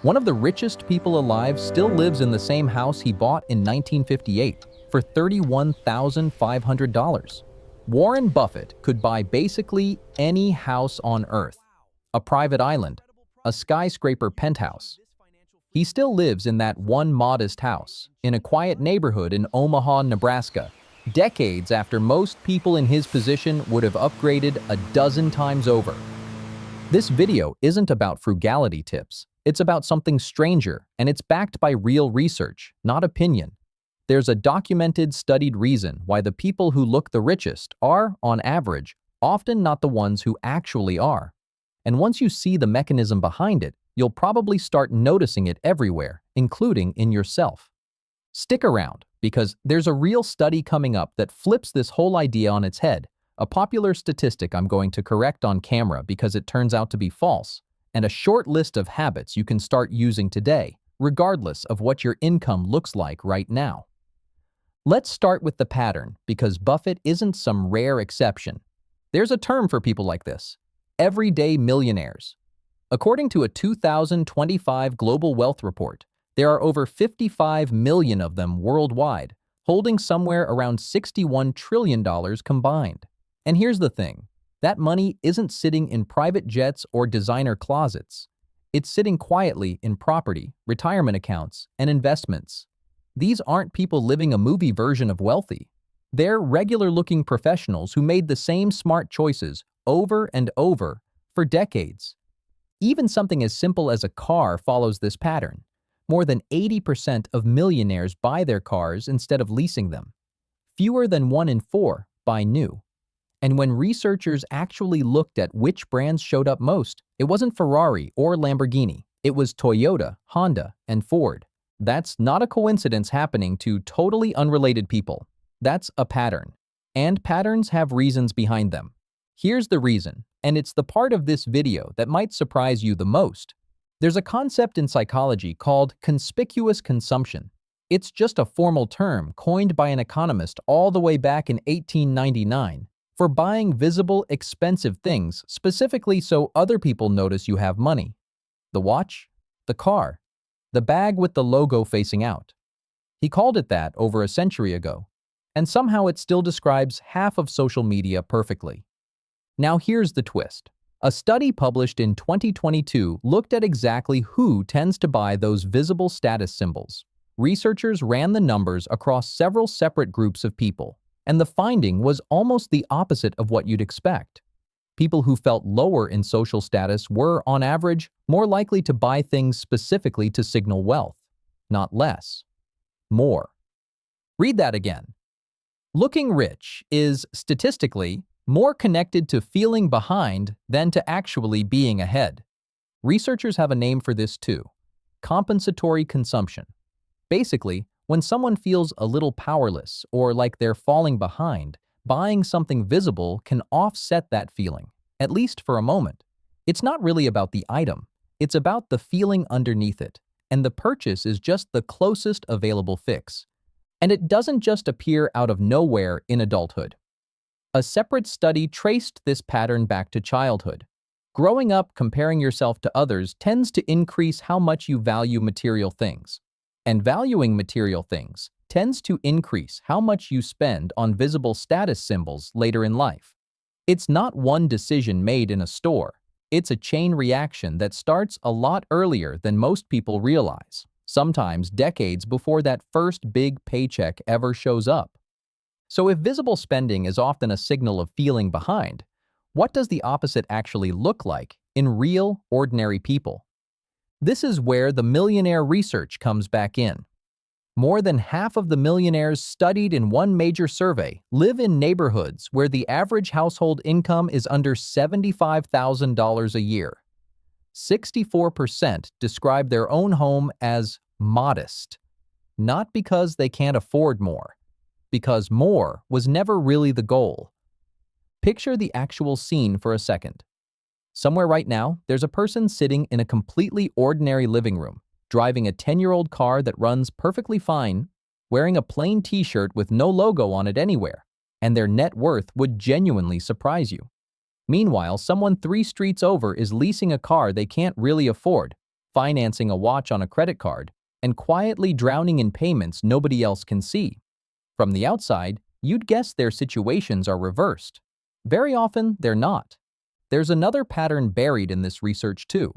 One of the richest people alive still lives in the same house he bought in 1958 for $31,500. Warren Buffett could buy basically any house on Earth, a private island, a skyscraper penthouse. He still lives in that one modest house, in a quiet neighborhood in Omaha, Nebraska, decades after most people in his position would have upgraded a dozen times over. This video isn't about frugality tips. It's about something stranger, and it's backed by real research, not opinion. There's a documented, studied reason why the people who look the richest are, on average, often not the ones who actually are. And once you see the mechanism behind it, you'll probably start noticing it everywhere, including in yourself. Stick around, because there's a real study coming up that flips this whole idea on its head, a popular statistic I'm going to correct on camera because it turns out to be false, and a short list of habits you can start using today, regardless of what your income looks like right now. Let's start with the pattern, because Buffett isn't some rare exception. There's a term for people like this: everyday millionaires. According to a 2025 Global Wealth Report, there are over 55 million of them worldwide, holding somewhere around $61 trillion combined. And here's the thing, that money isn't sitting in private jets or designer closets. It's sitting quietly in property, retirement accounts, and investments. These aren't people living a movie version of wealthy. They're regular-looking professionals who made the same smart choices over and over for decades. Even something as simple as a car follows this pattern. More than 80% of millionaires buy their cars instead of leasing them. Fewer than 1 in 4 buy new. And when researchers actually looked at which brands showed up most, it wasn't Ferrari or Lamborghini. It was Toyota, Honda, and Ford. That's not a coincidence happening to totally unrelated people. That's a pattern. And patterns have reasons behind them. Here's the reason, and it's the part of this video that might surprise you the most. There's a concept in psychology called conspicuous consumption. It's just a formal term coined by an economist all the way back in 1899 for buying visible, expensive things specifically so other people notice you have money. The watch, the car, the bag with the logo facing out. He called it that over a century ago, and somehow it still describes half of social media perfectly. Now here's the twist. A study published in 2022 looked at exactly who tends to buy those visible status symbols. Researchers ran the numbers across several separate groups of people, and the finding was almost the opposite of what you'd expect. People who felt lower in social status were, on average, more likely to buy things specifically to signal wealth, not less. More. Read that again. Looking rich is, statistically, more connected to feeling behind than to actually being ahead. Researchers have a name for this too: compensatory consumption. Basically, when someone feels a little powerless or like they're falling behind, buying something visible can offset that feeling, at least for a moment. It's not really about the item, it's about the feeling underneath it, and the purchase is just the closest available fix. And it doesn't just appear out of nowhere in adulthood. A separate study traced this pattern back to childhood. Growing up comparing yourself to others tends to increase how much you value material things. And valuing material things tends to increase how much you spend on visible status symbols later in life. It's not one decision made in a store. It's a chain reaction that starts a lot earlier than most people realize, sometimes decades before that first big paycheck ever shows up. So if visible spending is often a signal of feeling behind, what does the opposite actually look like in real, ordinary people? This is where the Millionaire research comes back in. More than half of the millionaires studied in one major survey live in neighborhoods where the average household income is under $75,000 a year. 64% describe their own home as modest, not because they can't afford more, because more was never really the goal. Picture the actual scene for a second. Somewhere right now, there's a person sitting in a completely ordinary living room, driving a 10-year-old car that runs perfectly fine, wearing a plain t-shirt with no logo on it anywhere, and their net worth would genuinely surprise you. Meanwhile, someone 3 streets over is leasing a car they can't really afford, financing a watch on a credit card, and quietly drowning in payments nobody else can see. From the outside, you'd guess their situations are reversed. Very often, they're not. There's another pattern buried in this research too.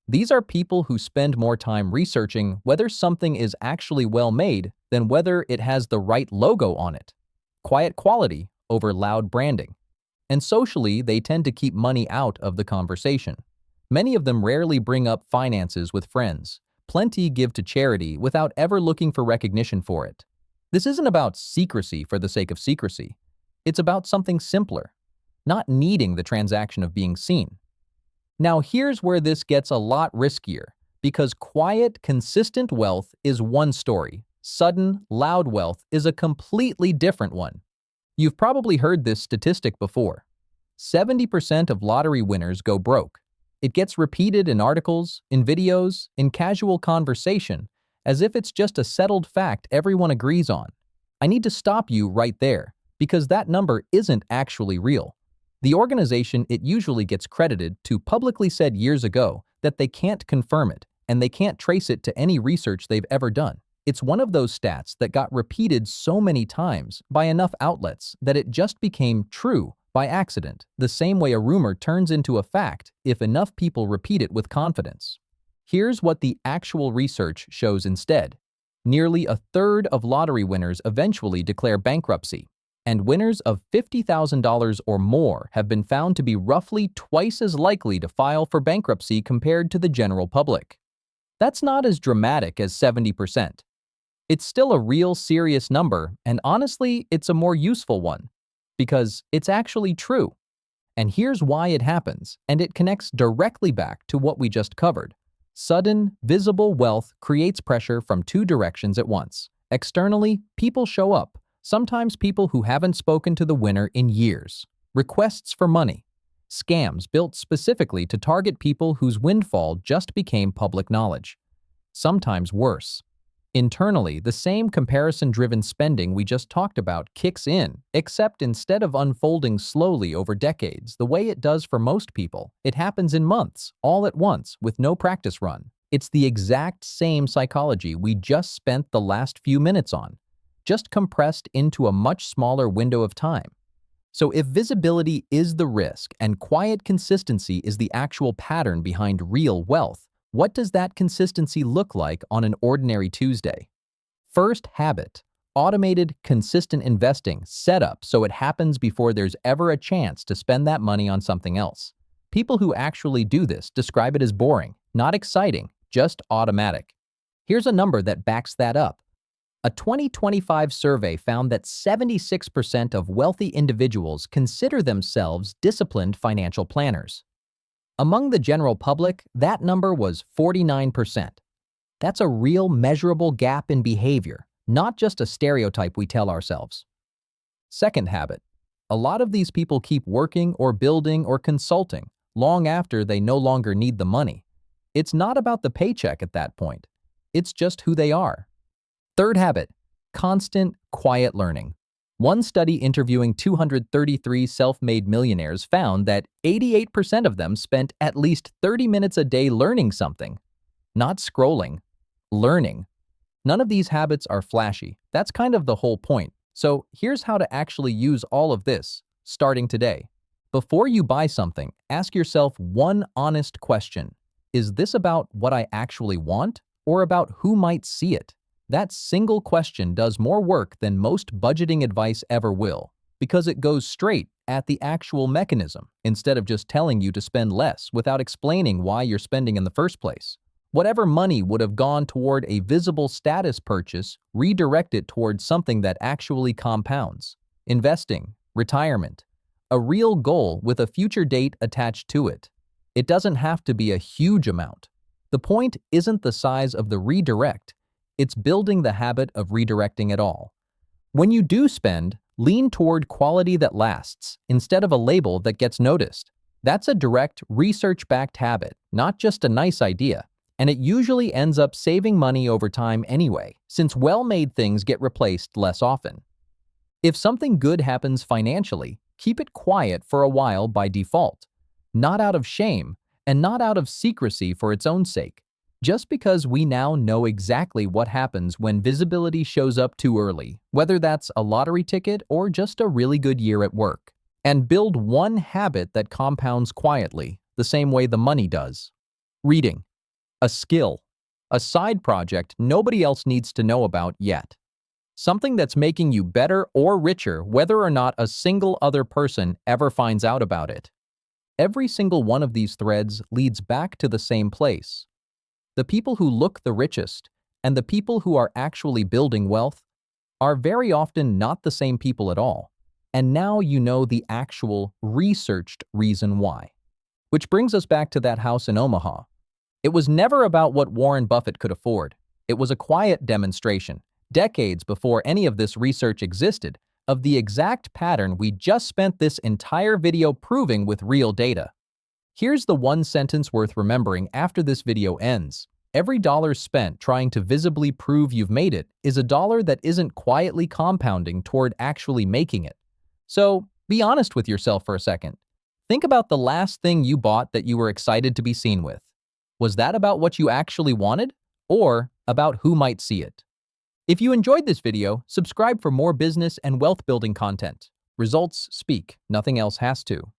These are people who spend more time researching whether something is actually well made than whether it has the right logo on it. Quiet quality over loud branding. And socially, they tend to keep money out of the conversation. Many of them rarely bring up finances with friends. Plenty give to charity without ever looking for recognition for it. This isn't about secrecy for the sake of secrecy. It's about something simpler, not needing the transaction of being seen. Now here's where this gets a lot riskier, because quiet, consistent wealth is one story. Sudden, loud wealth is a completely different one. You've probably heard this statistic before. 70% of lottery winners go broke. It gets repeated in articles, in videos, in casual conversation, as if it's just a settled fact everyone agrees on. I need to stop you right there, because that number isn't actually real. The organization it usually gets credited to publicly said years ago that they can't confirm it, and they can't trace it to any research they've ever done. It's one of those stats that got repeated so many times by enough outlets that it just became true by accident, the same way a rumor turns into a fact if enough people repeat it with confidence. Here's what the actual research shows instead. Nearly a third of lottery winners eventually declare bankruptcy, and winners of $50,000 or more have been found to be roughly twice as likely to file for bankruptcy compared to the general public. That's not as dramatic as 70%. It's still a real serious number, and honestly, it's a more useful one, because it's actually true. And here's why it happens, and it connects directly back to what we just covered. Sudden, visible wealth creates pressure from two directions at once. Externally, people show up, sometimes people who haven't spoken to the winner in years. Requests for money. Scams built specifically to target people whose windfall just became public knowledge. Sometimes worse. Internally, the same comparison-driven spending we just talked about kicks in, except instead of unfolding slowly over decades, the way it does for most people, it happens in months, all at once, with no practice run. It's the exact same psychology we just spent the last few minutes on, just compressed into a much smaller window of time. So if visibility is the risk and quiet consistency is the actual pattern behind real wealth, what does that consistency look like on an ordinary Tuesday? First habit, automated, consistent investing set up so it happens before there's ever a chance to spend that money on something else. People who actually do this describe it as boring, not exciting, just automatic. Here's a number that backs that up. A 2025 survey found that 76% of wealthy individuals consider themselves disciplined financial planners. Among the general public, that number was 49%. That's a real measurable gap in behavior, not just a stereotype we tell ourselves. Second habit, a lot of these people keep working or building or consulting long after they no longer need the money. It's not about the paycheck at that point. It's just who they are. Third habit, constant, quiet learning. One study interviewing 233 self-made millionaires found that 88% of them spent at least 30 minutes a day learning something. Not scrolling, learning. None of these habits are flashy. That's kind of the whole point. So here's how to actually use all of this, starting today. Before you buy something, ask yourself one honest question. Is this about what I actually want, or about who might see it? That single question does more work than most budgeting advice ever will, because it goes straight at the actual mechanism, instead of just telling you to spend less without explaining why you're spending in the first place. Whatever money would have gone toward a visible status purchase, redirect it towards something that actually compounds. Investing, retirement, a real goal with a future date attached to it. It doesn't have to be a huge amount. The point isn't the size of the redirect, it's building the habit of redirecting it all. When you do spend, lean toward quality that lasts instead of a label that gets noticed. That's a direct, research-backed habit, not just a nice idea, and it usually ends up saving money over time anyway, since well-made things get replaced less often. If something good happens financially, keep it quiet for a while by default, not out of shame and not out of secrecy for its own sake. Just because we now know exactly what happens when visibility shows up too early, whether that's a lottery ticket or just a really good year at work. And build one habit that compounds quietly, the same way the money does. Reading. A skill. A side project nobody else needs to know about yet. Something that's making you better or richer whether or not a single other person ever finds out about it. Every single one of these threads leads back to the same place. The people who look the richest and the people who are actually building wealth are very often not the same people at all. And now you know the actual researched reason why. Which brings us back to that house in Omaha. It was never about what Warren Buffett could afford. It was a quiet demonstration, decades before any of this research existed, of the exact pattern we just spent this entire video proving with real data. Here's the one sentence worth remembering after this video ends. Every dollar spent trying to visibly prove you've made it is a dollar that isn't quietly compounding toward actually making it. So, be honest with yourself for a second. Think about the last thing you bought that you were excited to be seen with. Was that about what you actually wanted, or about who might see it? If you enjoyed this video, subscribe for more business and wealth building content. Results speak, nothing else has to.